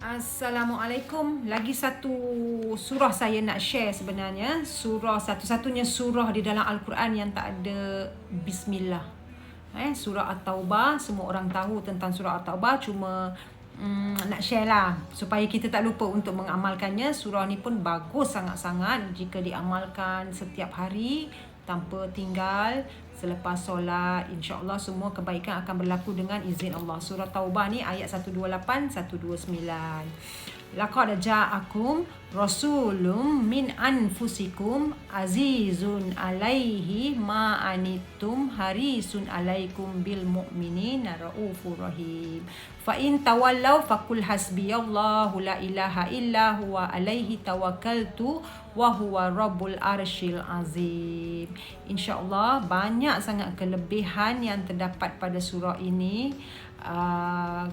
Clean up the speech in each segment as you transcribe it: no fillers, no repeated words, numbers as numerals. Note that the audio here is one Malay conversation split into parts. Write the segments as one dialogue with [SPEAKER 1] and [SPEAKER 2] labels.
[SPEAKER 1] Assalamualaikum. Lagi satu surah saya nak share sebenarnya. Surah satu-satunya surah di dalam Al-Quran yang tak ada bismillah. Surah At-Taubah, semua orang tahu tentang surah At-Taubah, cuma nak share lah supaya kita tak lupa untuk mengamalkannya. Surah ni pun bagus sangat-sangat jika diamalkan setiap hari tanpa tinggal selepas solat. InsyaAllah semua kebaikan akan berlaku dengan izin Allah. Surah Taubah ni ayat 128, 129. Laqad ja'akum rasulun min anfusikum azizun alaihi ma anittum harisun alaikum bil mu'minina raufur rahim. Fa in tawallaw faqul hasbiyallahu la ilaha illa huwa alaihi tawakkaltu wa huwa rabbul arsyil azim. InsyaAllah banyak sangat kelebihan yang terdapat pada surah ini.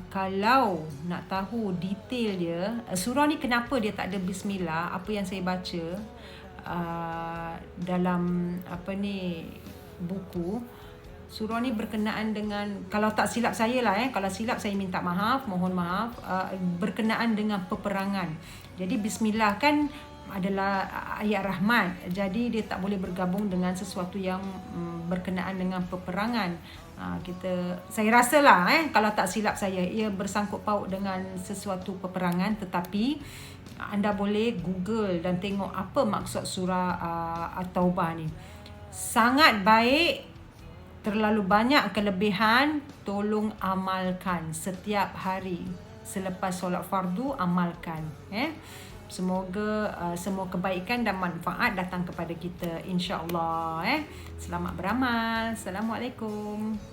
[SPEAKER 1] Kalau nak tahu detail dia, surah ni kenapa dia tak ada bismillah, apa yang saya baca dalam buku, surah ni berkenaan dengan, kalau tak silap saya lah, kalau silap saya minta maaf, mohon maaf, berkenaan dengan peperangan. Jadi bismillah kan adalah ayat rahmat, jadi dia tak boleh bergabung dengan sesuatu yang berkenaan dengan peperangan. Saya rasalah kalau tak silap saya, ia bersangkut paut dengan sesuatu peperangan, tetapi anda boleh Google dan tengok apa maksud surah At-Taubah ni. Sangat baik, terlalu banyak kelebihan. Tolong amalkan setiap hari selepas solat fardu, amalkan. Semoga semua kebaikan dan manfaat datang kepada kita, insya-Allah. Selamat beramal. Assalamualaikum.